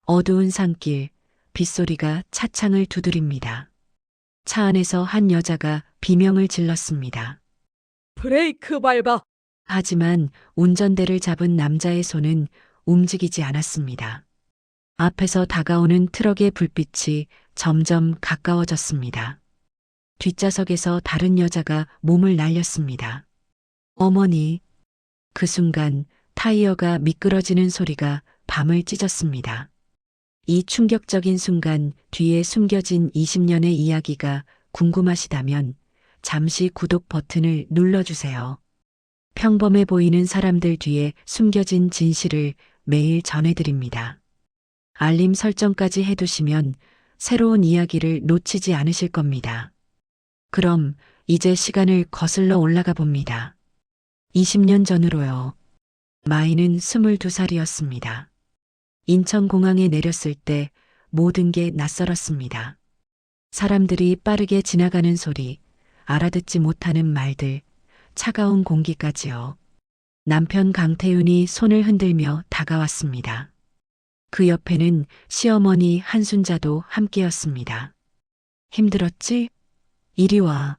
어두운 산길, 빗소리가 차창을 두드립니다. 차 안에서 한 여자가 비명을 질렀습니다. 브레이크 밟아. 하지만 운전대를 잡은 남자의 손은 움직이지 않았습니다. 앞에서 다가오는 트럭의 불빛이 점점 가까워졌습니다. 뒷좌석에서 다른 여자가 몸을 날렸습니다. 어머니. 그 순간 타이어가 미끄러지는 소리가 밤을 찢었습니다. 이 충격적인 순간 뒤에 숨겨진 20년의 이야기가 궁금하시다면 잠시 구독 버튼을 눌러주세요. 평범해 보이는 사람들 뒤에 숨겨진 진실을 매일 전해드립니다. 알림 설정까지 해두시면 새로운 이야기를 놓치지 않으실 겁니다. 그럼 이제 시간을 거슬러 올라가 봅니다. 20년 전으로요. 마이는 22살이었습니다. 인천공항에 내렸을 때 모든 게 낯설었습니다. 사람들이 빠르게 지나가는 소리, 알아듣지 못하는 말들, 차가운 공기까지요. 남편 강태윤이 손을 흔들며 다가왔습니다. 그 옆에는 시어머니 한순자도 함께였습니다. 힘들었지? 이리 와.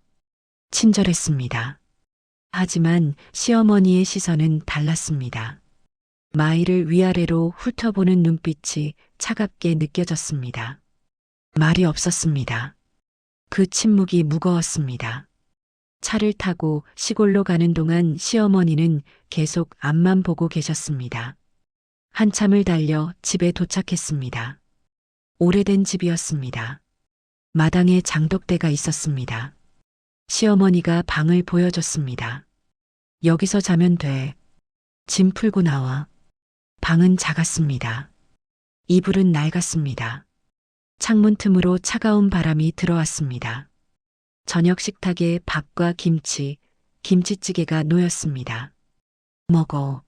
친절했습니다. 하지만 시어머니의 시선은 달랐습니다. 마이를 위아래로 훑어보는 눈빛이 차갑게 느껴졌습니다. 말이 없었습니다. 그 침묵이 무거웠습니다. 차를 타고 시골로 가는 동안 시어머니는 계속 앞만 보고 계셨습니다. 한참을 달려 집에 도착했습니다. 오래된 집이었습니다. 마당에 장독대가 있었습니다. 시어머니가 방을 보여줬습니다. 여기서 자면 돼. 짐 풀고 나와. 방은 작았습니다. 이불은 낡았습니다. 창문 틈으로 차가운 바람이 들어왔습니다. 저녁 식탁에 밥과 김치, 김치찌개가 놓였습니다. 먹어.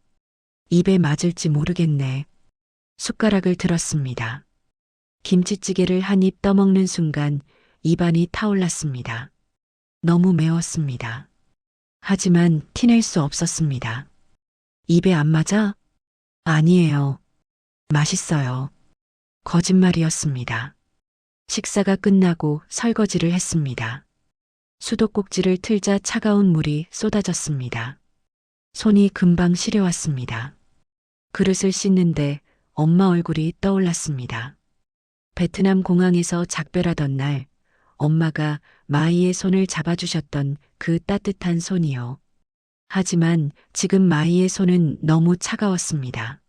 입에 맞을지 모르겠네. 숟가락을 들었습니다. 김치찌개를 한 입 떠먹는 순간 입안이 타올랐습니다. 너무 매웠습니다. 하지만 티낼 수 없었습니다. 입에 안 맞아? 아니에요. 맛있어요. 거짓말이었습니다. 식사가 끝나고 설거지를 했습니다. 수도꼭지를 틀자 차가운 물이 쏟아졌습니다. 손이 금방 시려왔습니다. 그릇을 씻는데 엄마 얼굴이 떠올랐습니다. 베트남 공항에서 작별하던 날 엄마가 마이의 손을 잡아주셨던 그 따뜻한 손이요. 하지만 지금 마이의 손은 너무 차가웠습니다.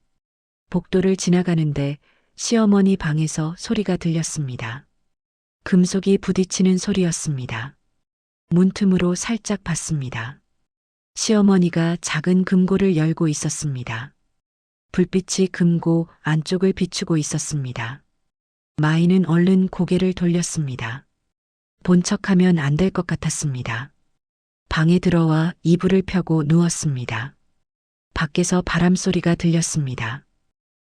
복도를 지나가는데 시어머니 방에서 소리가 들렸습니다. 금속이 부딪히는 소리였습니다. 문틈으로 살짝 봤습니다. 시어머니가 작은 금고를 열고 있었습니다. 불빛이 금고 안쪽을 비추고 있었습니다. 마이는 얼른 고개를 돌렸습니다. 본 척하면 안 될 것 같았습니다. 방에 들어와 이불을 펴고 누웠습니다. 밖에서 바람 소리가 들렸습니다.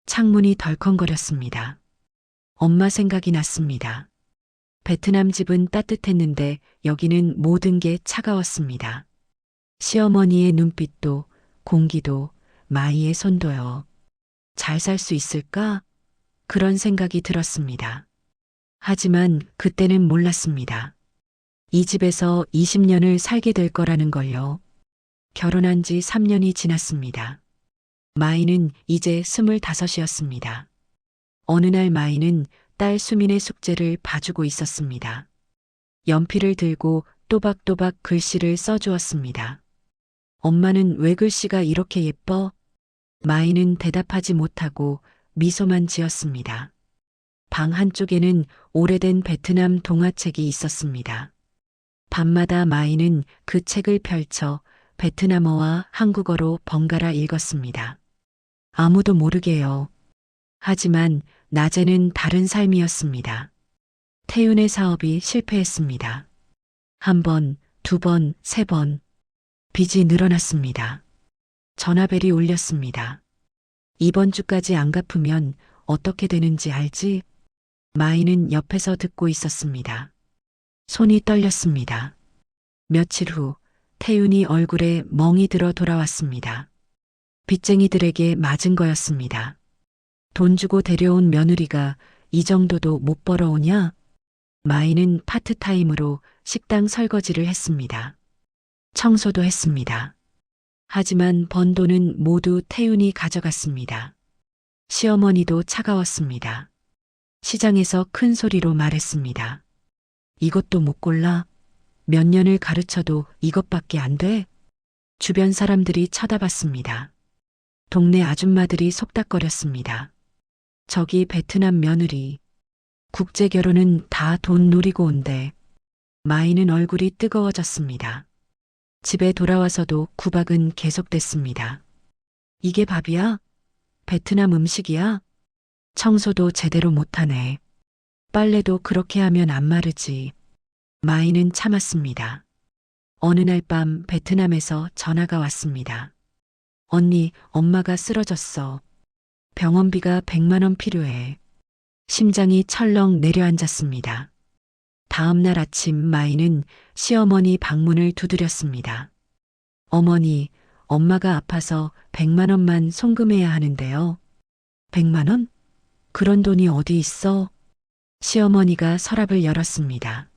창문이 덜컹거렸습니다. 엄마 생각이 났습니다. 베트남 집은 따뜻했는데 여기는 모든 게 차가웠습니다. 시어머니의 눈빛도, 공기도, 마이의 손도요. 잘 살 수 있을까? 그런 생각이 들었습니다. 하지만 그때는 몰랐습니다. 이 집에서 20년을 살게 될 거라는 걸요. 결혼한 지 3년이 지났습니다. 마이는 이제 25이었습니다. 어느 날 마이는 딸 수민의 숙제를 봐주고 있었습니다. 연필을 들고 또박또박 글씨를 써주었습니다. 엄마는 왜 글씨가 이렇게 예뻐? 마이는 대답하지 못하고 미소만 지었습니다. 방 한쪽에는 오래된 베트남 동화책이 있었습니다. 밤마다 마이는 그 책을 펼쳐 베트남어와 한국어로 번갈아 읽었습니다. 아무도 모르게요. 하지만 낮에는 다른 삶이었습니다. 태윤의 사업이 실패했습니다. 한 번, 두 번, 세 번. 빚이 늘어났습니다. 전화벨이 울렸습니다. 이번 주까지 안 갚으면 어떻게 되는지 알지? 마이는 옆에서 듣고 있었습니다. 손이 떨렸습니다. 며칠 후 태윤이 얼굴에 멍이 들어 돌아왔습니다. 빚쟁이들에게 맞은 거였습니다. 돈 주고 데려온 며느리가 이 정도도 못 벌어오냐? 마이는 파트타임으로 식당 설거지를 했습니다. 청소도 했습니다. 하지만 번 돈은 모두 태윤이 가져갔습니다. 시어머니도 차가웠습니다. 시장에서 큰 소리로 말했습니다. 이것도 못 골라? 몇 년을 가르쳐도 이것밖에 안 돼? 주변 사람들이 쳐다봤습니다. 동네 아줌마들이 속닥거렸습니다. 저기 베트남 며느리. 국제 결혼은 다 돈 노리고 온대. 마이는 얼굴이 뜨거워졌습니다. 집에 돌아와서도 구박은 계속됐습니다. 이게 밥이야? 베트남 음식이야? 청소도 제대로 못하네. 빨래도 그렇게 하면 안 마르지. 마이는 참았습니다. 어느 날 밤 베트남에서 전화가 왔습니다. 언니, 엄마가 쓰러졌어. 병원비가 100만 원 필요해. 심장이 철렁 내려앉았습니다. 다음 날 아침 마이는 시어머니 방문을 두드렸습니다. 어머니, 엄마가 아파서 100만 원만 송금해야 하는데요. 100만 원? 그런 돈이 어디 있어? 시어머니가 서랍을 열었습니다.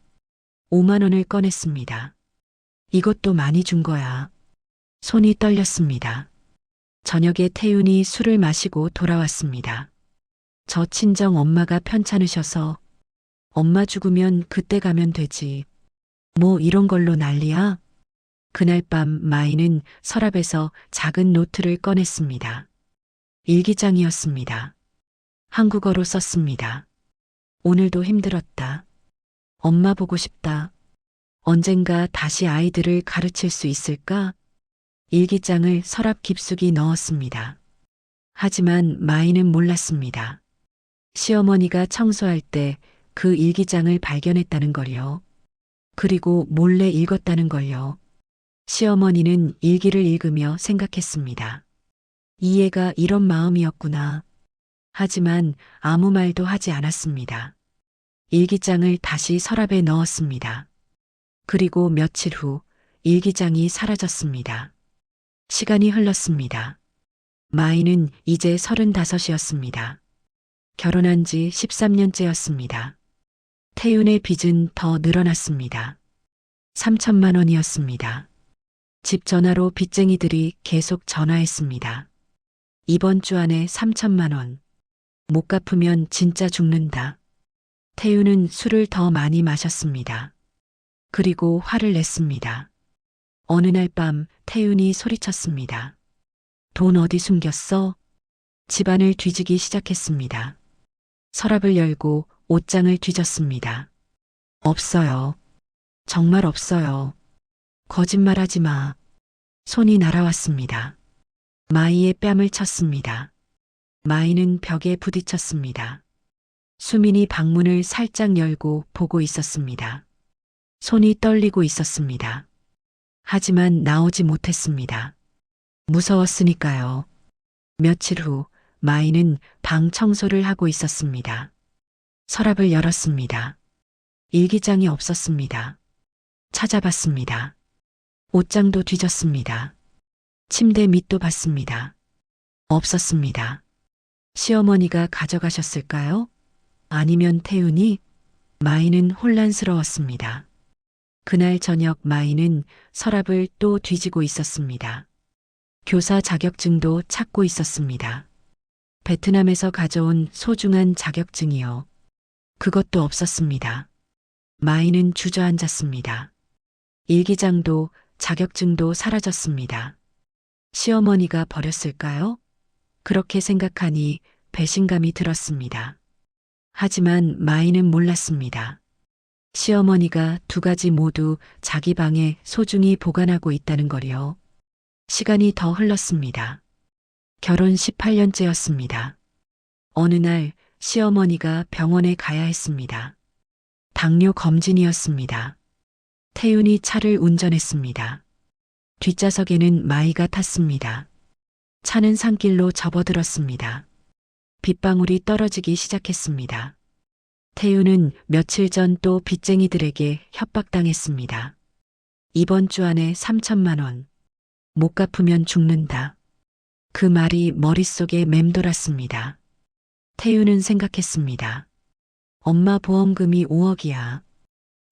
5만 원을 꺼냈습니다. 이것도 많이 준 거야. 손이 떨렸습니다. 저녁에 태윤이 술을 마시고 돌아왔습니다. 저 친정 엄마가 편찮으셔서 엄마 죽으면 그때 가면 되지. 뭐 이런 걸로 난리야? 그날 밤 마이는 서랍에서 작은 노트를 꺼냈습니다. 일기장이었습니다. 한국어로 썼습니다. 오늘도 힘들었다. 엄마 보고 싶다. 언젠가 다시 아이들을 가르칠 수 있을까? 일기장을 서랍 깊숙이 넣었습니다. 하지만 마이는 몰랐습니다. 시어머니가 청소할 때 그 일기장을 발견했다는 걸요. 그리고 몰래 읽었다는 걸요. 시어머니는 일기를 읽으며 생각했습니다. 이 애가 이런 마음이었구나. 하지만 아무 말도 하지 않았습니다. 일기장을 다시 서랍에 넣었습니다. 그리고 며칠 후 일기장이 사라졌습니다. 시간이 흘렀습니다. 마이는 이제 35이었습니다. 결혼한 지 13년째였습니다. 태윤의 빚은 더 늘어났습니다. 3천만 원이었습니다. 집 전화로 빚쟁이들이 계속 전화했습니다. 이번 주 안에 3천만 원. 못 갚으면 진짜 죽는다. 태윤은 술을 더 많이 마셨습니다. 그리고 화를 냈습니다. 어느 날 밤 태윤이 소리쳤습니다. 돈 어디 숨겼어? 집안을 뒤지기 시작했습니다. 서랍을 열고 옷장을 뒤졌습니다. 없어요. 정말 없어요. 거짓말하지 마. 손이 날아왔습니다. 마이의 뺨을 쳤습니다. 마이는 벽에 부딪혔습니다. 수민이 방문을 살짝 열고 보고 있었습니다. 손이 떨리고 있었습니다. 하지만 나오지 못했습니다. 무서웠으니까요. 며칠 후 마이는 방 청소를 하고 있었습니다. 서랍을 열었습니다. 일기장이 없었습니다. 찾아봤습니다. 옷장도 뒤졌습니다. 침대 밑도 봤습니다. 없었습니다. 시어머니가 가져가셨을까요? 아니면 태윤이? 마이는 혼란스러웠습니다. 그날 저녁 마이는 서랍을 또 뒤지고 있었습니다. 교사 자격증도 찾고 있었습니다. 베트남에서 가져온 소중한 자격증이요. 그것도 없었습니다. 마이는 주저앉았습니다. 일기장도 자격증도 사라졌습니다. 시어머니가 버렸을까요? 그렇게 생각하니 배신감이 들었습니다. 하지만 마이는 몰랐습니다. 시어머니가 두 가지 모두 자기 방에 소중히 보관하고 있다는 걸요. 시간이 더 흘렀습니다. 결혼 18년째였습니다. 어느 날 시어머니가 병원에 가야 했습니다. 당뇨 검진이었습니다. 태윤이 차를 운전했습니다. 뒷좌석에는 마이가 탔습니다. 차는 산길로 접어들었습니다. 빗방울이 떨어지기 시작했습니다. 태윤은 며칠 전 또 빚쟁이들에게 협박당했습니다. 이번 주 안에 3천만 원. 못 갚으면 죽는다. 그 말이 머릿속에 맴돌았습니다. 태유는 생각했습니다. 엄마 보험금이 5억이야.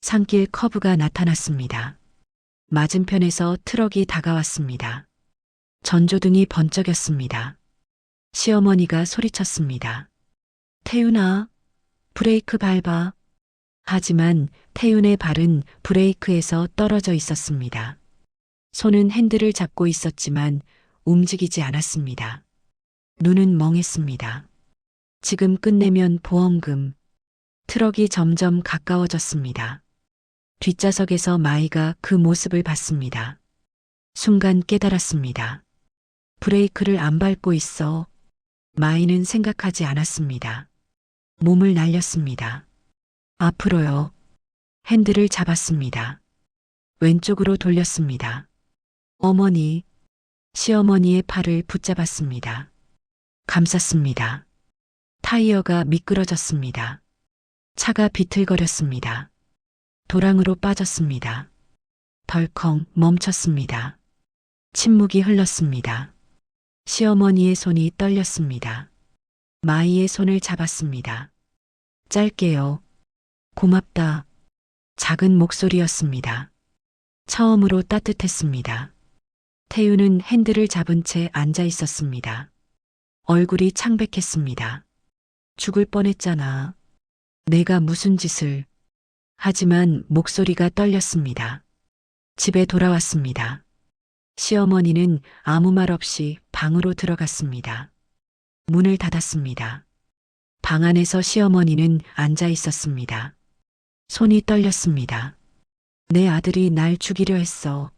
산길 커브가 나타났습니다. 맞은편에서 트럭이 다가왔습니다. 전조등이 번쩍였습니다. 시어머니가 소리쳤습니다. 태윤아, 브레이크 밟아. 하지만 태윤의 발은 브레이크에서 떨어져 있었습니다. 손은 핸들을 잡고 있었지만 움직이지 않았습니다. 눈은 멍했습니다. 지금 끝내면 보험금. 트럭이 점점 가까워졌습니다. 뒷좌석에서 마이가 그 모습을 봤습니다. 순간 깨달았습니다. 브레이크를 안 밟고 있어. 마이는 생각하지 않았습니다. 몸을 날렸습니다. 앞으로요. 핸들을 잡았습니다. 왼쪽으로 돌렸습니다. 어머니, 시어머니의 팔을 붙잡았습니다. 감쌌습니다. 타이어가 미끄러졌습니다. 차가 비틀거렸습니다. 도랑으로 빠졌습니다. 덜컹 멈췄습니다. 침묵이 흘렀습니다. 시어머니의 손이 떨렸습니다. 마이의 손을 잡았습니다. 짧게요. 고맙다. 작은 목소리였습니다. 처음으로 따뜻했습니다. 태유는 핸들을 잡은 채 앉아 있었습니다. 얼굴이 창백했습니다. 죽을 뻔했잖아. 내가 무슨 짓을. 하지만 목소리가 떨렸습니다. 집에 돌아왔습니다. 시어머니는 아무 말 없이 방으로 들어갔습니다. 문을 닫았습니다. 방 안에서 시어머니는 앉아 있었습니다. 손이 떨렸습니다. 내 아들이 날 죽이려 했어.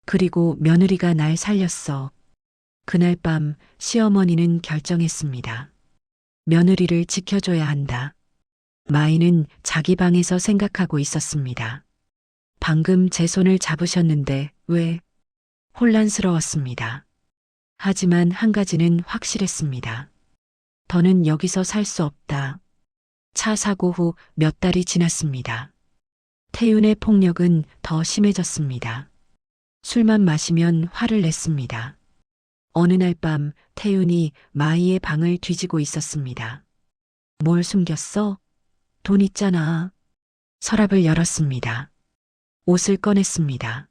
그리고 며느리가 날 살렸어. 그날 밤 시어머니는 결정했습니다. 며느리를 지켜줘야 한다. 마이는 자기 방에서 생각하고 있었습니다. 방금 제 손을 잡으셨는데 왜? 혼란스러웠습니다. 하지만 한 가지는 확실했습니다. 더는 여기서 살 수 없다. 차 사고 후 몇 달이 지났습니다. 태윤의 폭력은 더 심해졌습니다. 술만 마시면 화를 냈습니다. 어느 날 밤 태윤이 마이의 방을 뒤지고 있었습니다. 뭘 숨겼어? 돈 있잖아. 서랍을 열었습니다. 옷을 꺼냈습니다.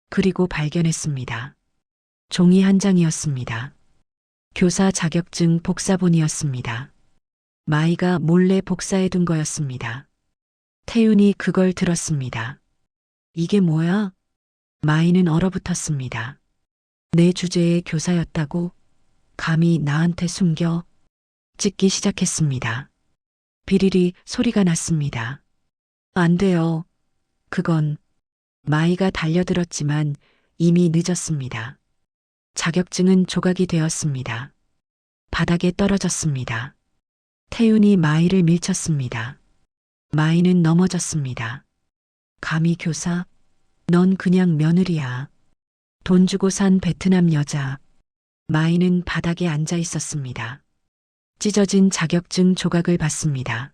그리고 발견했습니다. 종이 한 장이었습니다. 교사 자격증 복사본이었습니다. 마이가 몰래 복사해둔 거였습니다. 태윤이 그걸 들었습니다. 이게 뭐야? 마이는 얼어붙었습니다. 내 주제의 교사였다고? 감히 나한테 숨겨? 찢기 시작했습니다. 비리리 소리가 났습니다. 안 돼요. 그건. 마이가 달려들었지만 이미 늦었습니다. 자격증은 조각이 되었습니다. 바닥에 떨어졌습니다. 태윤이 마이를 밀쳤습니다. 마이는 넘어졌습니다. 감히 교사? 넌 그냥 며느리야. 돈 주고 산 베트남 여자. 마이는 바닥에 앉아 있었습니다. 찢어진 자격증 조각을 봤습니다.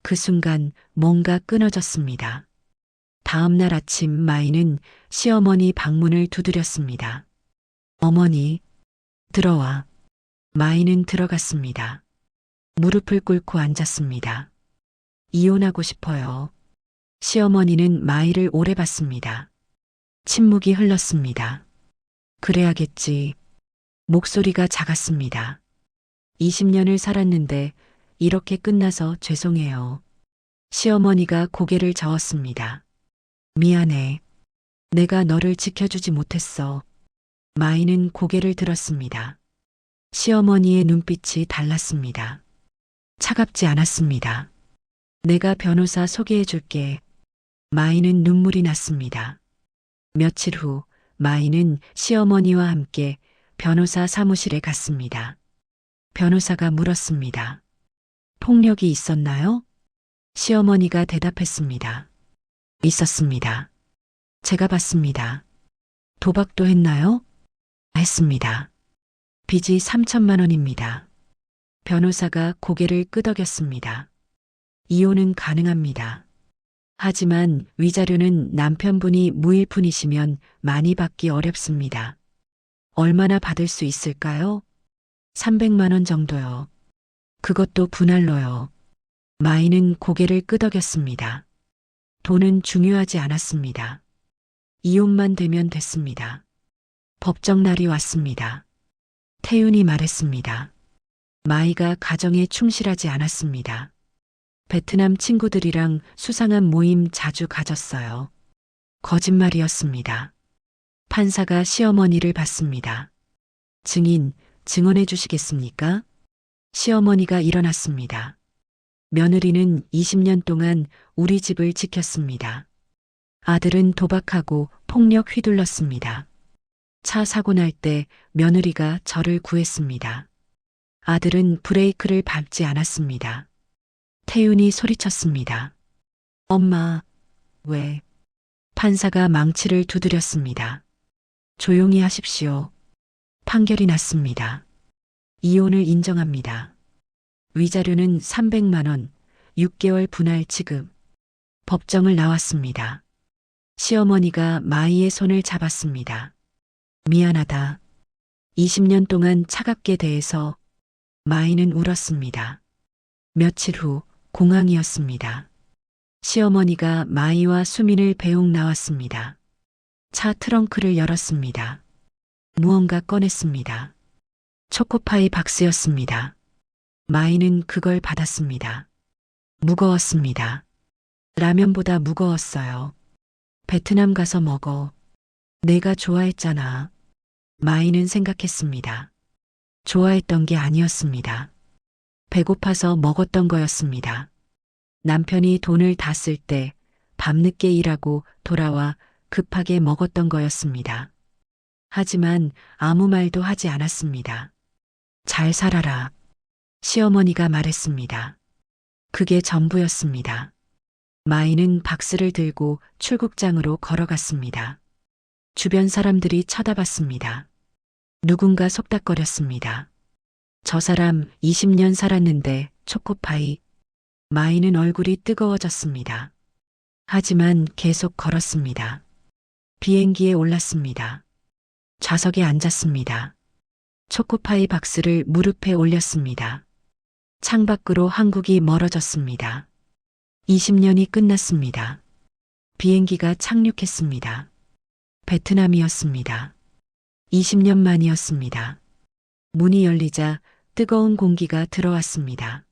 그 순간 뭔가 끊어졌습니다. 다음 날 아침 마이는 시어머니 방문을 두드렸습니다. 어머니, 들어와. 마이는 들어갔습니다. 무릎을 꿇고 앉았습니다. 이혼하고 싶어요. 시어머니는 마이를 오래 봤습니다. 침묵이 흘렀습니다. 그래야겠지. 목소리가 작았습니다. 20년을 살았는데 이렇게 끝나서 죄송해요. 시어머니가 고개를 저었습니다. 미안해. 내가 너를 지켜주지 못했어. 마이는 고개를 들었습니다. 시어머니의 눈빛이 달랐습니다. 차갑지 않았습니다. 내가 변호사 소개해 줄게. 마이는 눈물이 났습니다. 며칠 후 마이는 시어머니와 함께 변호사 사무실에 갔습니다. 변호사가 물었습니다. 폭력이 있었나요? 시어머니가 대답했습니다. 있었습니다. 제가 봤습니다. 도박도 했나요? 했습니다. 빚이 3천만 원입니다. 변호사가 고개를 끄덕였습니다. 이혼은 가능합니다. 하지만 위자료는 남편분이 무일푼이시면 많이 받기 어렵습니다. 얼마나 받을 수 있을까요? 300만 원 정도요. 그것도 분할로요. 마이는 고개를 끄덕였습니다. 돈은 중요하지 않았습니다. 이혼만 되면 됐습니다. 법정 날이 왔습니다. 태윤이 말했습니다. 마이가 가정에 충실하지 않았습니다. 베트남 친구들이랑 수상한 모임 자주 가졌어요. 거짓말이었습니다. 판사가 시어머니를 봤습니다. 증인, 증언해 주시겠습니까? 시어머니가 일어났습니다. 며느리는 20년 동안 우리 집을 지켰습니다. 아들은 도박하고 폭력 휘둘렀습니다. 차 사고 날 때 며느리가 저를 구했습니다. 아들은 브레이크를 밟지 않았습니다. 태윤이 소리쳤습니다. 엄마, 왜? 판사가 망치를 두드렸습니다. 조용히 하십시오. 판결이 났습니다. 이혼을 인정합니다. 위자료는 300만 원, 6개월 분할 지급. 법정을 나왔습니다. 시어머니가 마이의 손을 잡았습니다. 미안하다. 20년 동안 차갑게 대해서 마이는 울었습니다. 며칠 후 공항이었습니다. 시어머니가 마이와 수민을 배웅 나왔습니다. 차 트렁크를 열었습니다. 무언가 꺼냈습니다. 초코파이 박스였습니다. 마이는 그걸 받았습니다. 무거웠습니다. 라면보다 무거웠어요. 베트남 가서 먹어. 내가 좋아했잖아. 마이는 생각했습니다. 좋아했던 게 아니었습니다. 배고파서 먹었던 거였습니다. 남편이 돈을 다 쓸 때 밤늦게 일하고 돌아와 급하게 먹었던 거였습니다. 하지만 아무 말도 하지 않았습니다. 잘 살아라. 시어머니가 말했습니다. 그게 전부였습니다. 마이는 박스를 들고 출국장으로 걸어갔습니다. 주변 사람들이 쳐다봤습니다. 누군가 속닥거렸습니다. 저 사람 20년 살았는데 초코파이. 마이는 얼굴이 뜨거워졌습니다. 하지만 계속 걸었습니다. 비행기에 올랐습니다. 좌석에 앉았습니다. 초코파이 박스를 무릎에 올렸습니다. 창밖으로 한국이 멀어졌습니다. 20년이 끝났습니다. 비행기가 착륙했습니다. 베트남이었습니다. 20년 만이었습니다. 문이 열리자 뜨거운 공기가 들어왔습니다.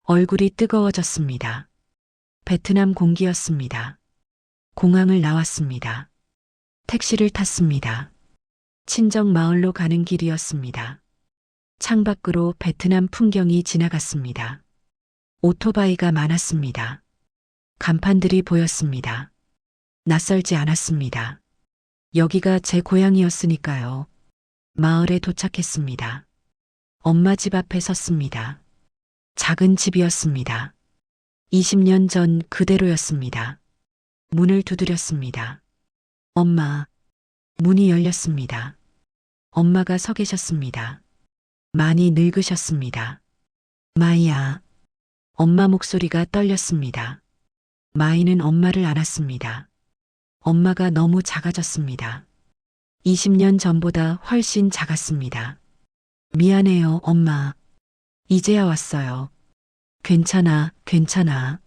얼굴이 뜨거워졌습니다. 베트남 공기였습니다. 공항을 나왔습니다. 택시를 탔습니다. 친정 마을로 가는 길이었습니다. 창밖으로 베트남 풍경이 지나갔습니다. 오토바이가 많았습니다. 간판들이 보였습니다. 낯설지 않았습니다. 여기가 제 고향이었으니까요. 마을에 도착했습니다. 엄마 집 앞에 섰습니다. 작은 집이었습니다. 20년 전 그대로였습니다. 문을 두드렸습니다. 엄마. 문이 열렸습니다. 엄마가 서 계셨습니다. 많이 늙으셨습니다. 마이야. 엄마 목소리가 떨렸습니다. 마이는 엄마를 안았습니다. 엄마가 너무 작아졌습니다. 20년 전보다 훨씬 작았습니다. 미안해요, 엄마. 이제야 왔어요. 괜찮아, 괜찮아.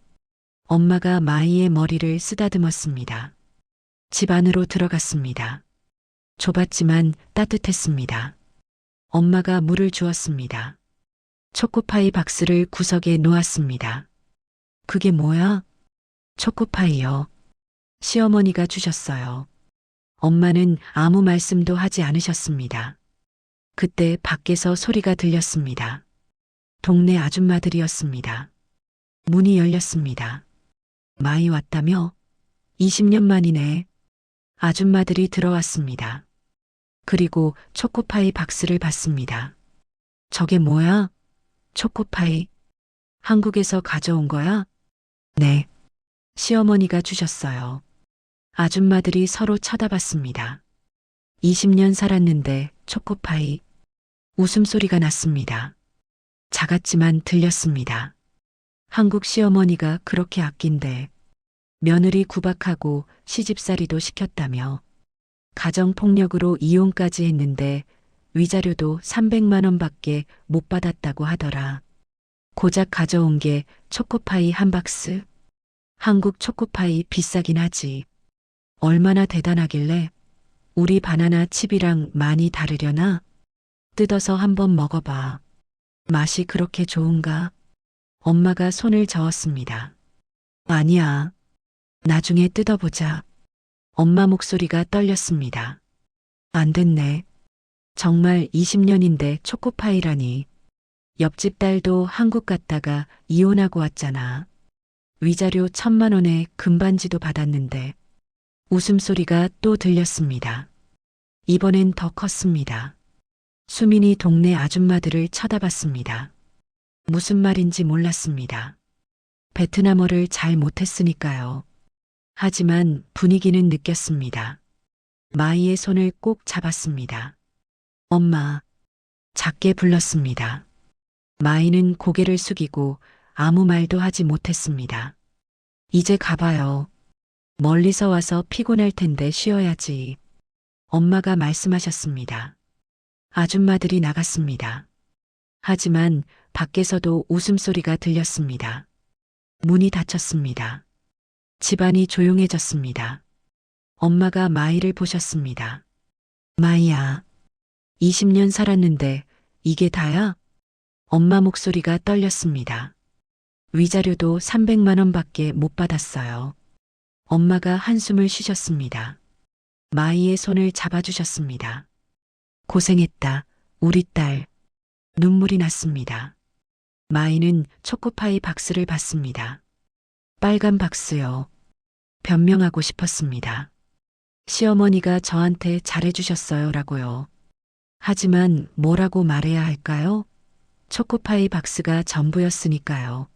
엄마가 마이의 머리를 쓰다듬었습니다. 집 안으로 들어갔습니다. 좁았지만 따뜻했습니다. 엄마가 물을 주었습니다. 초코파이 박스를 구석에 놓았습니다. 그게 뭐야? 초코파이요. 시어머니가 주셨어요. 엄마는 아무 말씀도 하지 않으셨습니다. 그때 밖에서 소리가 들렸습니다. 동네 아줌마들이었습니다. 문이 열렸습니다. 마이 왔다며? 20년 만이네. 아줌마들이 들어왔습니다. 그리고 초코파이 박스를 받습니다. 저게 뭐야? 초코파이. 한국에서 가져온 거야? 네. 시어머니가 주셨어요. 아줌마들이 서로 쳐다봤습니다. 20년 살았는데 초코파이. 웃음소리가 났습니다. 작았지만 들렸습니다. 한국 시어머니가 그렇게 아낀데 며느리 구박하고 시집살이도 시켰다며 가정폭력으로 이혼까지 했는데 위자료도 300만 원밖에 못 받았다고 하더라. 고작 가져온 게 초코파이 한 박스. 한국 초코파이 비싸긴 하지. 얼마나 대단하길래 우리 바나나 칩이랑 많이 다르려나? 뜯어서 한번 먹어봐. 맛이 그렇게 좋은가? 엄마가 손을 저었습니다. 아니야. 나중에 뜯어보자. 엄마 목소리가 떨렸습니다. 안 됐네. 정말 20년인데 초코파이라니. 옆집 딸도 한국 갔다가 이혼하고 왔잖아. 위자료 1,000만 원에 금반지도 받았는데 웃음소리가 또 들렸습니다. 이번엔 더 컸습니다. 수민이 동네 아줌마들을 쳐다봤습니다. 무슨 말인지 몰랐습니다. 베트남어를 잘 못했으니까요. 하지만 분위기는 느꼈습니다. 마이의 손을 꼭 잡았습니다. 엄마, 작게 불렀습니다. 마이는 고개를 숙이고 아무 말도 하지 못했습니다. 이제 가봐요. 멀리서 와서 피곤할 텐데 쉬어야지. 엄마가 말씀하셨습니다. 아줌마들이 나갔습니다. 하지만 밖에서도 웃음소리가 들렸습니다. 문이 닫혔습니다. 집안이 조용해졌습니다. 엄마가 마이를 보셨습니다. 마이야, 20년 살았는데 이게 다야? 엄마 목소리가 떨렸습니다. 위자료도 300만 원밖에 못 받았어요. 엄마가 한숨을 쉬셨습니다. 마이의 손을 잡아주셨습니다. 고생했다, 우리 딸. 눈물이 났습니다. 마이는 초코파이 박스를 받습니다. 빨간 박스요. 변명하고 싶었습니다. 시어머니가 저한테 잘해주셨어요 라고요. 하지만 뭐라고 말해야 할까요? 초코파이 박스가 전부였으니까요.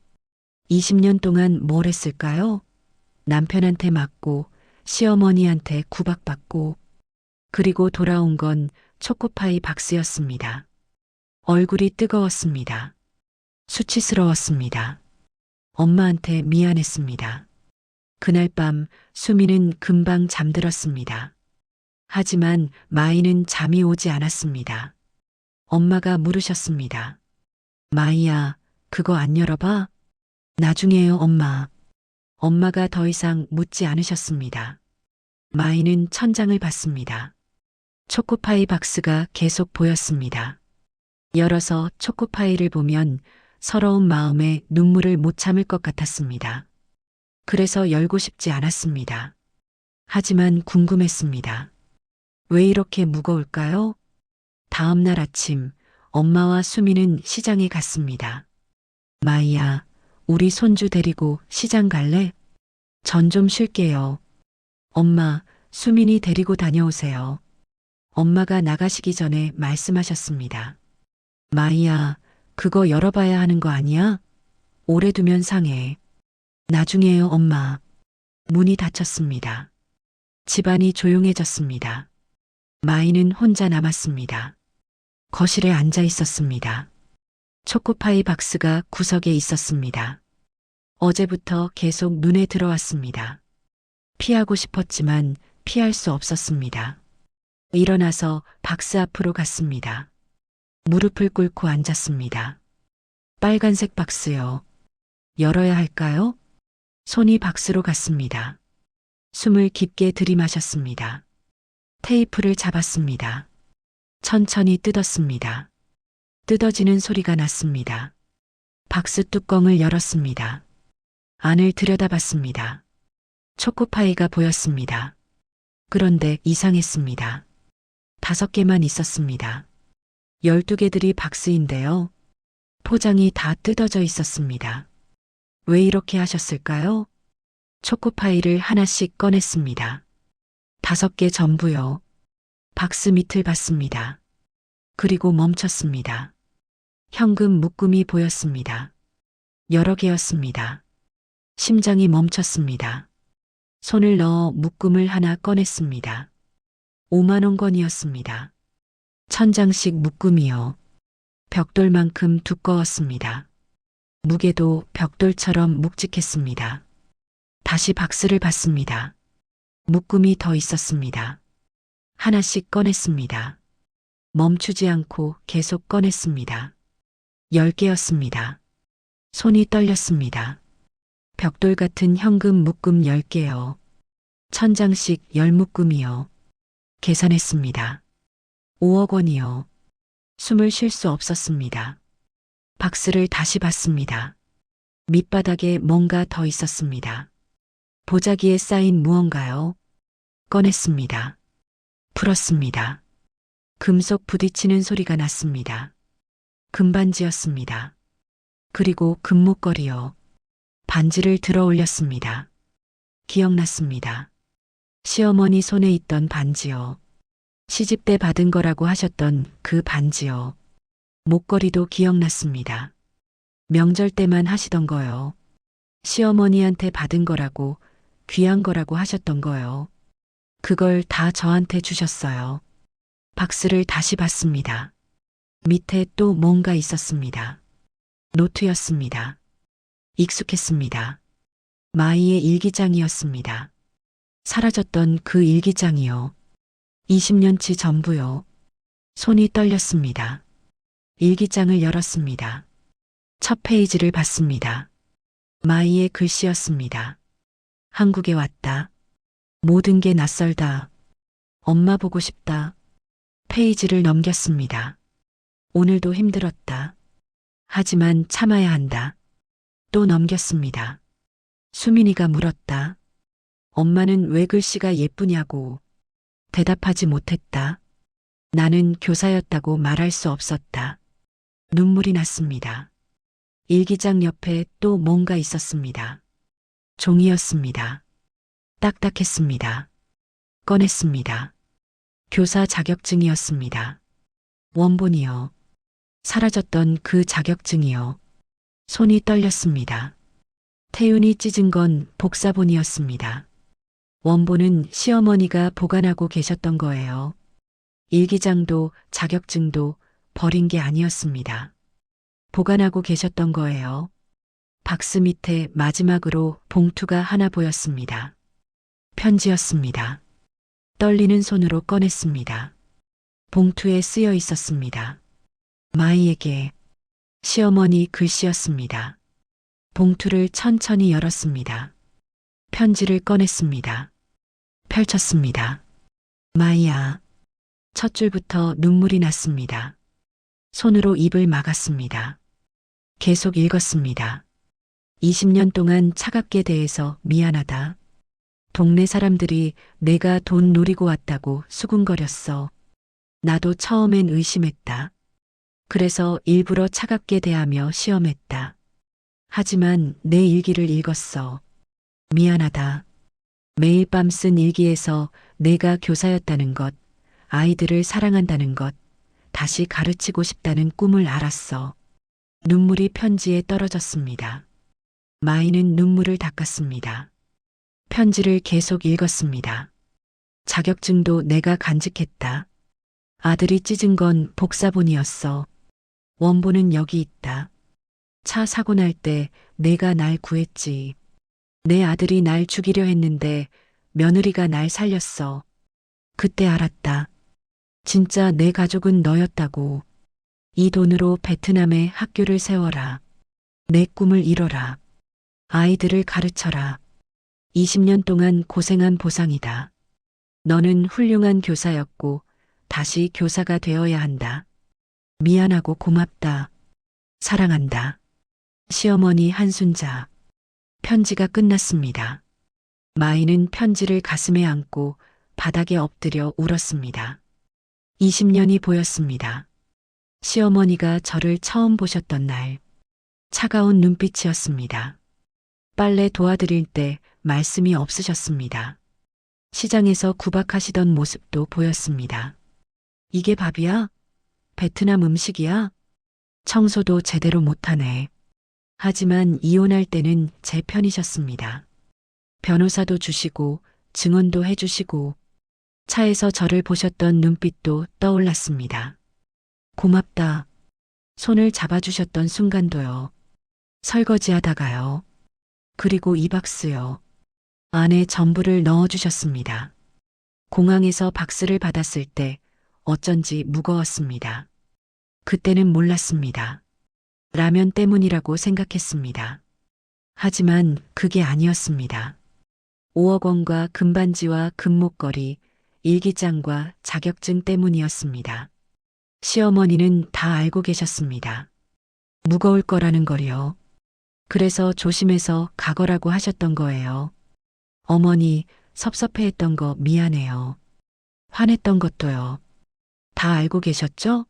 20년 동안 뭘 했을까요? 남편한테 맞고 시어머니한테 구박받고 그리고 돌아온 건 초코파이 박스였습니다. 얼굴이 뜨거웠습니다. 수치스러웠습니다. 엄마한테 미안했습니다. 그날 밤 수미는 금방 잠들었습니다. 하지만 마이는 잠이 오지 않았습니다. 엄마가 물으셨습니다. 마이야, 그거 안 열어봐? 나중에요, 엄마. 엄마가 더 이상 묻지 않으셨습니다. 마이는 천장을 봤습니다. 초코파이 박스가 계속 보였습니다. 열어서 초코파이를 보면 서러운 마음에 눈물을 못 참을 것 같았습니다. 그래서 열고 싶지 않았습니다. 하지만 궁금했습니다. 왜 이렇게 무거울까요? 다음 날 아침, 엄마와 수미는 시장에 갔습니다. 마이야, 우리 손주 데리고 시장 갈래? 전 좀 쉴게요. 엄마, 수민이 데리고 다녀오세요. 엄마가 나가시기 전에 말씀하셨습니다. 마이야, 그거 열어봐야 하는 거 아니야? 오래 두면 상해. 나중에요, 엄마. 문이 닫혔습니다. 집안이 조용해졌습니다. 마이는 혼자 남았습니다. 거실에 앉아 있었습니다. 초코파이 박스가 구석에 있었습니다. 어제부터 계속 눈에 들어왔습니다. 피하고 싶었지만 피할 수 없었습니다. 일어나서 박스 앞으로 갔습니다. 무릎을 꿇고 앉았습니다. 빨간색 박스요. 열어야 할까요? 손이 박스로 갔습니다. 숨을 깊게 들이마셨습니다. 테이프를 잡았습니다. 천천히 뜯었습니다. 뜯어지는 소리가 났습니다. 박스 뚜껑을 열었습니다. 안을 들여다봤습니다. 초코파이가 보였습니다. 그런데 이상했습니다. 5개만 있었습니다. 12개들이 박스인데요. 포장이 다 뜯어져 있었습니다. 왜 이렇게 하셨을까요? 초코파이를 하나씩 꺼냈습니다. 5개 전부요. 박스 밑을 봤습니다. 그리고 멈췄습니다. 현금 묶음이 보였습니다. 여러 개였습니다. 심장이 멈췄습니다. 손을 넣어 묶음을 하나 꺼냈습니다. 5만 원권이었습니다. 1000장씩 묶음이요. 벽돌만큼 두꺼웠습니다. 무게도 벽돌처럼 묵직했습니다. 다시 박스를 봤습니다. 묶음이 더 있었습니다. 하나씩 꺼냈습니다. 멈추지 않고 계속 꺼냈습니다. 10개였습니다. 손이 떨렸습니다. 벽돌 같은 현금 묶음 10개요. 1000장씩 10묶음이요. 계산했습니다. 5억 원이요. 숨을 쉴 수 없었습니다. 박스를 다시 봤습니다. 밑바닥에 뭔가 더 있었습니다. 보자기에 쌓인 무언가요. 꺼냈습니다. 풀었습니다. 금속 부딪히는 소리가 났습니다. 금반지였습니다. 그리고 금목걸이요. 반지를 들어 올렸습니다. 기억났습니다. 시어머니 손에 있던 반지요. 시집 때 받은 거라고 하셨던 그 반지요. 목걸이도 기억났습니다. 명절 때만 하시던 거요. 시어머니한테 받은 거라고, 귀한 거라고 하셨던 거요. 그걸 다 저한테 주셨어요. 박스를 다시 봤습니다. 밑에 또 뭔가 있었습니다. 노트였습니다. 익숙했습니다. 마이의 일기장이었습니다. 사라졌던 그 일기장이요. 20년치 전부요. 손이 떨렸습니다. 일기장을 열었습니다. 첫 페이지를 봤습니다. 마이의 글씨였습니다. 한국에 왔다. 모든 게 낯설다. 엄마 보고 싶다. 페이지를 넘겼습니다. 오늘도 힘들었다. 하지만 참아야 한다. 또 넘겼습니다. 수민이가 물었다. 엄마는 왜 글씨가 예쁘냐고. 대답하지 못했다. 나는 교사였다고 말할 수 없었다. 눈물이 났습니다. 일기장 옆에 또 뭔가 있었습니다. 종이였습니다. 딱딱했습니다. 꺼냈습니다. 교사 자격증이었습니다. 원본이요. 사라졌던 그 자격증이요. 손이 떨렸습니다. 태윤이 찢은 건 복사본이었습니다. 원본은 시어머니가 보관하고 계셨던 거예요. 일기장도 자격증도 버린 게 아니었습니다. 보관하고 계셨던 거예요. 박스 밑에 마지막으로 봉투가 하나 보였습니다. 편지였습니다. 떨리는 손으로 꺼냈습니다. 봉투에 쓰여 있었습니다. 마이에게. 시어머니 글씨였습니다. 봉투를 천천히 열었습니다. 편지를 꺼냈습니다. 펼쳤습니다. 마이야. 첫 줄부터 눈물이 났습니다. 손으로 입을 막았습니다. 계속 읽었습니다. 20년 동안 차갑게 대해서 미안하다. 동네 사람들이 내가 돈 노리고 왔다고 수군거렸어. 나도 처음엔 의심했다. 그래서 일부러 차갑게 대하며 시험했다. 하지만 내 일기를 읽었어. 미안하다. 매일 밤 쓴 일기에서 내가 교사였다는 것, 아이들을 사랑한다는 것, 다시 가르치고 싶다는 꿈을 알았어. 눈물이 편지에 떨어졌습니다. 마이는 눈물을 닦았습니다. 편지를 계속 읽었습니다. 자격증도 내가 간직했다. 아들이 찢은 건 복사본이었어. 원본은 여기 있다. 차 사고 날 때 내가 날 구했지. 내 아들이 날 죽이려 했는데 며느리가 날 살렸어. 그때 알았다. 진짜 내 가족은 너였다고. 이 돈으로 베트남에 학교를 세워라. 내 꿈을 이뤄라. 아이들을 가르쳐라. 20년 동안 고생한 보상이다. 너는 훌륭한 교사였고 다시 교사가 되어야 한다. 미안하고 고맙다. 사랑한다. 시어머니 한순자. 편지가 끝났습니다. 마이는 편지를 가슴에 안고 바닥에 엎드려 울었습니다. 20년이 보였습니다. 시어머니가 저를 처음 보셨던 날. 차가운 눈빛이었습니다. 빨래 도와드릴 때 말씀이 없으셨습니다. 시장에서 구박하시던 모습도 보였습니다. 이게 밥이야? 베트남 음식이야? 청소도 제대로 못하네. 하지만 이혼할 때는 제 편이셨습니다. 변호사도 주시고 증언도 해주시고 차에서 저를 보셨던 눈빛도 떠올랐습니다. 고맙다. 손을 잡아주셨던 순간도요. 설거지하다가요. 그리고 이 박스요. 안에 전부를 넣어주셨습니다. 공항에서 박스를 받았을 때 어쩐지 무거웠습니다. 그때는 몰랐습니다. 라면 때문이라고 생각했습니다. 하지만 그게 아니었습니다. 5억 원과 금반지와 금목걸이, 일기장과 자격증 때문이었습니다. 시어머니는 다 알고 계셨습니다. 무거울 거라는 걸요. 그래서 조심해서 가거라고 하셨던 거예요. 어머니, 섭섭해했던 거 미안해요. 화냈던 것도요. 다 알고 계셨죠?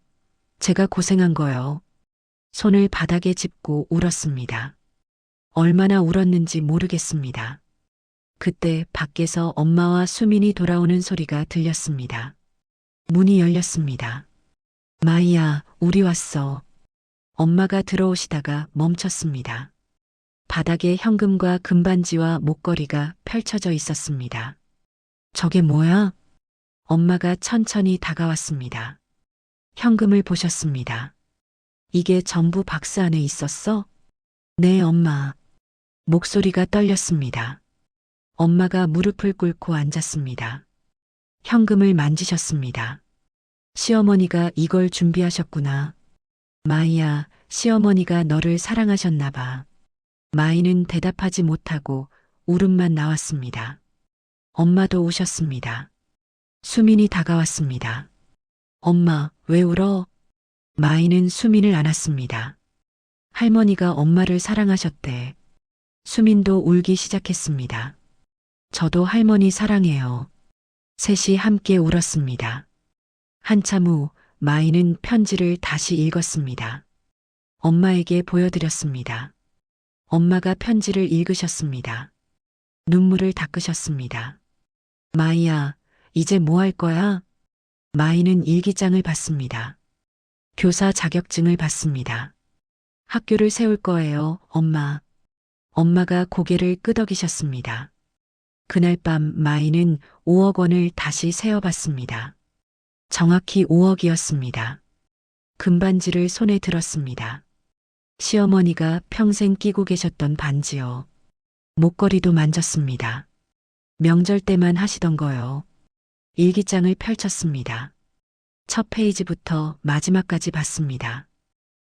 제가 고생한 거요. 손을 바닥에 짚고 울었습니다. 얼마나 울었는지 모르겠습니다. 그때 밖에서 엄마와 수민이 돌아오는 소리가 들렸습니다. 문이 열렸습니다. 마이야, 우리 왔어. 엄마가 들어오시다가 멈췄습니다. 바닥에 현금과 금반지와 목걸이가 펼쳐져 있었습니다. 저게 뭐야? 엄마가 천천히 다가왔습니다. 현금을 보셨습니다. 이게 전부 박스 안에 있었어? 네, 엄마. 목소리가 떨렸습니다. 엄마가 무릎을 꿇고 앉았습니다. 현금을 만지셨습니다. 시어머니가 이걸 준비하셨구나. 마이야, 시어머니가 너를 사랑하셨나 봐. 마이는 대답하지 못하고 울음만 나왔습니다. 엄마도 우셨습니다. 수민이 다가왔습니다. 엄마, 왜 울어? 마이는 수민을 안았습니다. 할머니가 엄마를 사랑하셨대. 수민도 울기 시작했습니다. 저도 할머니 사랑해요. 셋이 함께 울었습니다. 한참 후 마이는 편지를 다시 읽었습니다. 엄마에게 보여드렸습니다. 엄마가 편지를 읽으셨습니다. 눈물을 닦으셨습니다. 마이야, 이제 뭐 할 거야? 마이는 일기장을 받습니다. 교사 자격증을 받습니다. 학교를 세울 거예요, 엄마. 엄마가 고개를 끄덕이셨습니다. 그날 밤 마이는 5억 원을 다시 세어봤습니다. 정확히 5억이었습니다. 금반지를 손에 들었습니다. 시어머니가 평생 끼고 계셨던 반지요. 목걸이도 만졌습니다. 명절 때만 하시던 거요. 일기장을 펼쳤습니다. 첫 페이지부터 마지막까지 봤습니다.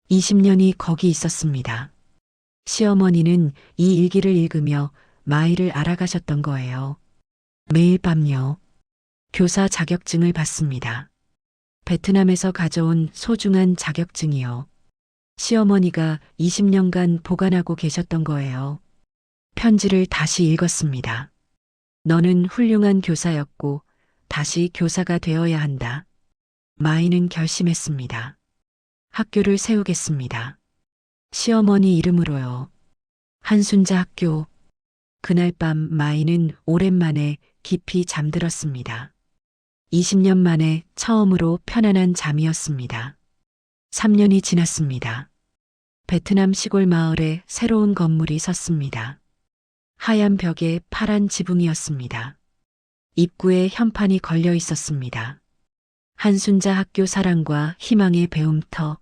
20년이 거기 있었습니다. 시어머니는 이 일기를 읽으며 마이를 알아가셨던 거예요. 매일 밤요. 교사 자격증을 받습니다. 베트남에서 가져온 소중한 자격증이요. 시어머니가 20년간 보관하고 계셨던 거예요. 편지를 다시 읽었습니다. 너는 훌륭한 교사였고 다시 교사가 되어야 한다. 마이는 결심했습니다. 학교를 세우겠습니다. 시어머니 이름으로요. 한순자 학교. 그날 밤 마이는 오랜만에 깊이 잠들었습니다. 20년 만에 처음으로 편안한 잠이었습니다. 3년이 지났습니다. 베트남 시골 마을에 새로운 건물이 섰습니다. 하얀 벽에 파란 지붕이었습니다. 입구에 현판이 걸려 있었습니다. 한순자 학교 사랑과 희망의 배움터.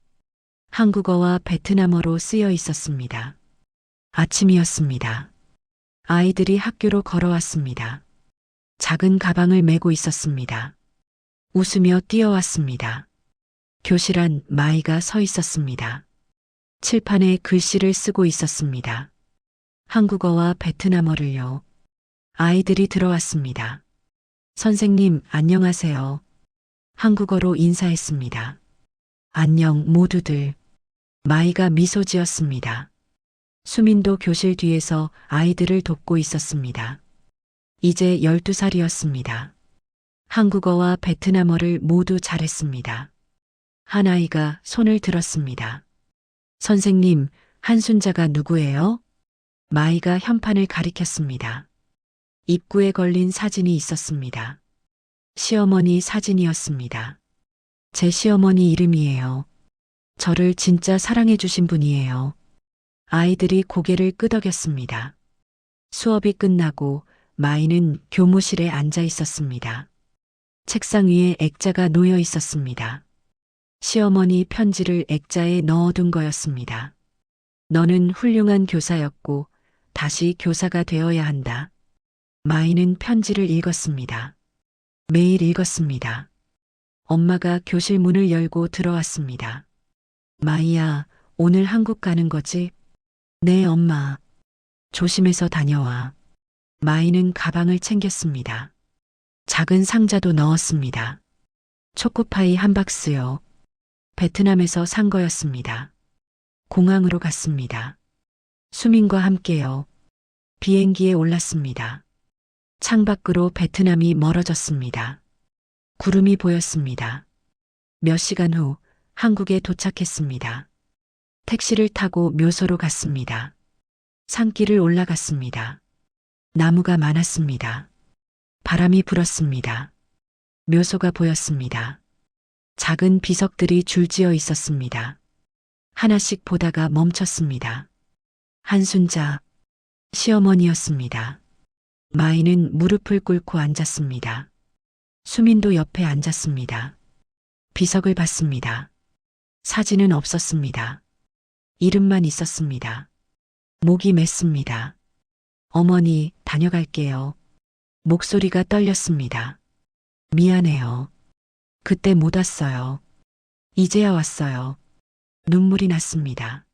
한국어와 베트남어로 쓰여 있었습니다. 아침이었습니다. 아이들이 학교로 걸어왔습니다. 작은 가방을 메고 있었습니다. 웃으며 뛰어왔습니다. 교실 안 마이가 서 있었습니다. 칠판에 글씨를 쓰고 있었습니다. 한국어와 베트남어를요. 아이들이 들어왔습니다. 선생님, 안녕하세요. 한국어로 인사했습니다. 안녕, 모두들. 마이가 미소 지었습니다. 수민도 교실 뒤에서 아이들을 돕고 있었습니다. 이제 12살이었습니다. 한국어와 베트남어를 모두 잘했습니다. 한 아이가 손을 들었습니다. 선생님, 한순자가 누구예요? 마이가 현판을 가리켰습니다. 입구에 걸린 사진이 있었습니다. 시어머니 사진이었습니다. 제 시어머니 이름이에요. 저를 진짜 사랑해 주신 분이에요. 아이들이 고개를 끄덕였습니다. 수업이 끝나고 마이는 교무실에 앉아 있었습니다. 책상 위에 액자가 놓여 있었습니다. 시어머니 편지를 액자에 넣어둔 거였습니다. 너는 훌륭한 교사였고 다시 교사가 되어야 한다. 마이는 편지를 읽었습니다. 매일 읽었습니다. 엄마가 교실 문을 열고 들어왔습니다. 마이야, 오늘 한국 가는 거지? 네, 엄마. 조심해서 다녀와. 마이는 가방을 챙겼습니다. 작은 상자도 넣었습니다. 초코파이 한 박스요. 베트남에서 산 거였습니다. 공항으로 갔습니다. 수민과 함께요. 비행기에 올랐습니다. 창밖으로 베트남이 멀어졌습니다. 구름이 보였습니다. 몇 시간 후 한국에 도착했습니다. 택시를 타고 묘소로 갔습니다. 산길을 올라갔습니다. 나무가 많았습니다. 바람이 불었습니다. 묘소가 보였습니다. 작은 비석들이 줄지어 있었습니다. 하나씩 보다가 멈췄습니다. 한순자, 시어머니였습니다. 마이는 무릎을 꿇고 앉았습니다. 수민도 옆에 앉았습니다. 비석을 봤습니다. 사진은 없었습니다. 이름만 있었습니다. 목이 맸습니다. 어머니, 다녀갈게요. 목소리가 떨렸습니다. 미안해요. 그때 못 왔어요. 이제야 왔어요. 눈물이 났습니다.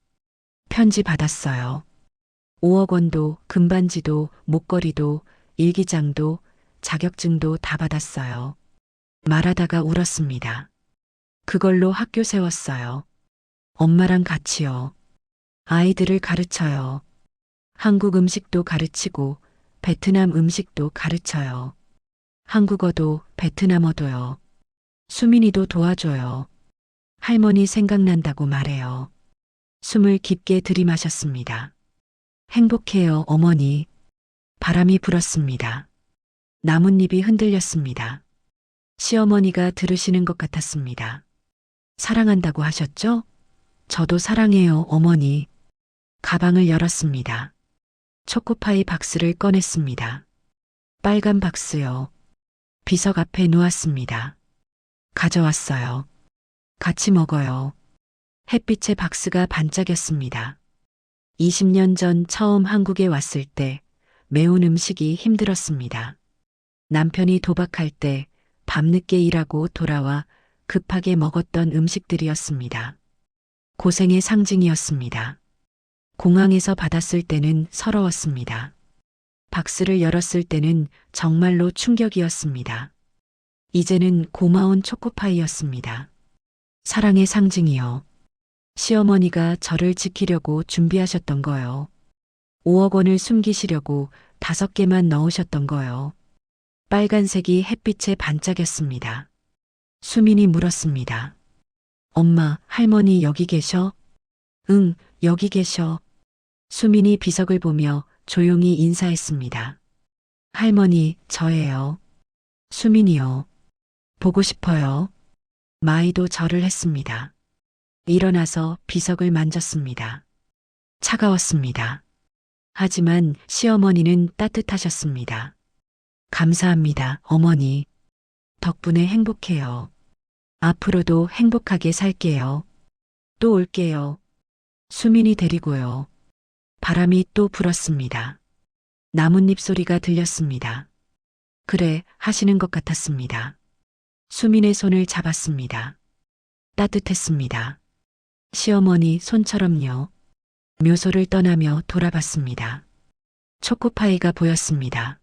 편지 받았어요. 5억 원도, 금반지도, 목걸이도, 일기장도, 자격증도 다 받았어요. 말하다가 울었습니다. 그걸로 학교 세웠어요. 엄마랑 같이요. 아이들을 가르쳐요. 한국 음식도 가르치고 베트남 음식도 가르쳐요. 한국어도 베트남어도요. 수민이도 도와줘요. 할머니 생각난다고 말해요. 숨을 깊게 들이마셨습니다. 행복해요, 어머니. 바람이 불었습니다. 나뭇잎이 흔들렸습니다. 시어머니가 들으시는 것 같았습니다. 사랑한다고 하셨죠? 저도 사랑해요, 어머니. 가방을 열었습니다. 초코파이 박스를 꺼냈습니다. 빨간 박스요. 비석 앞에 놓았습니다. 가져왔어요. 같이 먹어요. 햇빛에 박스가 반짝였습니다. 20년 전 처음 한국에 왔을 때 매운 음식이 힘들었습니다. 남편이 도박할 때 밤늦게 일하고 돌아와 급하게 먹었던 음식들이었습니다. 고생의 상징이었습니다. 공항에서 받았을 때는 서러웠습니다. 박스를 열었을 때는 정말로 충격이었습니다. 이제는 고마운 초코파이였습니다. 사랑의 상징이요. 시어머니가 저를 지키려고 준비하셨던 거요. 5억 원을 숨기시려고 5개만 넣으셨던 거요. 빨간색이 햇빛에 반짝였습니다. 수민이 물었습니다. 엄마, 할머니 여기 계셔? 응, 여기 계셔. 수민이 비석을 보며 조용히 인사했습니다. 할머니, 저예요. 수민이요. 보고 싶어요. 마이도 절을 했습니다. 일어나서 비석을 만졌습니다. 차가웠습니다. 하지만 시어머니는 따뜻하셨습니다. 감사합니다, 어머니. 덕분에 행복해요. 앞으로도 행복하게 살게요. 또 올게요. 수민이 데리고요. 바람이 또 불었습니다. 나뭇잎 소리가 들렸습니다. 그래, 하시는 것 같았습니다. 수민의 손을 잡았습니다. 따뜻했습니다. 시어머니 손처럼요. 묘소를 떠나며 돌아봤습니다. 초코파이가 보였습니다.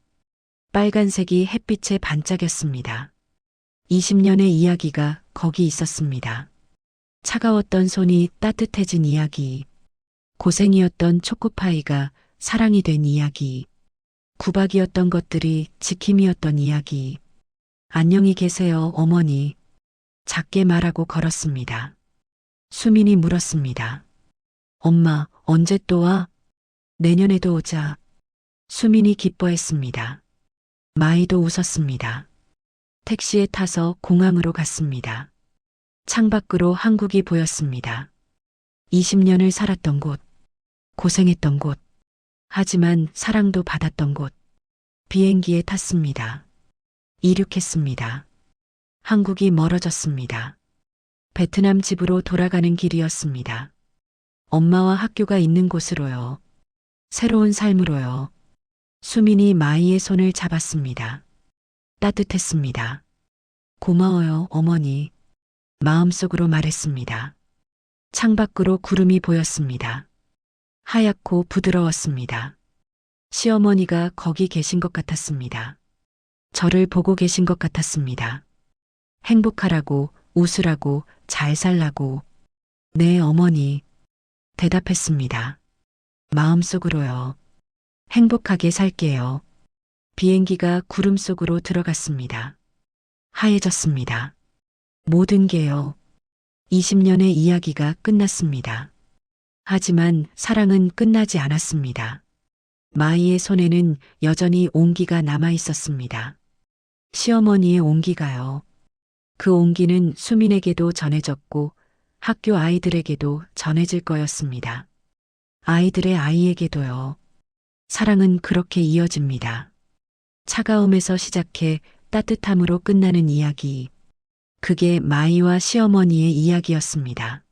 빨간색이 햇빛에 반짝였습니다. 20년의 이야기가 거기 있었습니다. 차가웠던 손이 따뜻해진 이야기. 고생이었던 초코파이가 사랑이 된 이야기. 구박이었던 것들이 지킴이었던 이야기. 안녕히 계세요, 어머니. 작게 말하고 걸었습니다. 수민이 물었습니다. 엄마, 언제 또 와? 내년에도 오자. 수민이 기뻐했습니다. 마이도 웃었습니다. 택시에 타서 공항으로 갔습니다. 창밖으로 한국이 보였습니다. 20년을 살았던 곳, 고생했던 곳, 하지만 사랑도 받았던 곳. 비행기에 탔습니다. 이륙했습니다. 한국이 멀어졌습니다. 베트남 집으로 돌아가는 길이었습니다. 엄마와 학교가 있는 곳으로요. 새로운 삶으로요. 수민이 마이의 손을 잡았습니다. 따뜻했습니다. 고마워요, 어머니. 마음속으로 말했습니다. 창밖으로 구름이 보였습니다. 하얗고 부드러웠습니다. 시어머니가 거기 계신 것 같았습니다. 저를 보고 계신 것 같았습니다. 행복하라고, 웃으라고, 잘 살라고. 네, 어머니. 대답했습니다. 마음속으로요. 행복하게 살게요. 비행기가 구름 속으로 들어갔습니다. 하얘졌습니다. 모든 게요. 20년의 이야기가 끝났습니다. 하지만 사랑은 끝나지 않았습니다. 마이의 손에는 여전히 온기가 남아 있었습니다. 시어머니의 온기가요. 그 온기는 수민에게도 전해졌고 학교 아이들에게도 전해질 거였습니다. 아이들의 아이에게도요. 사랑은 그렇게 이어집니다. 차가움에서 시작해 따뜻함으로 끝나는 이야기. 그게 마이와 시어머니의 이야기였습니다.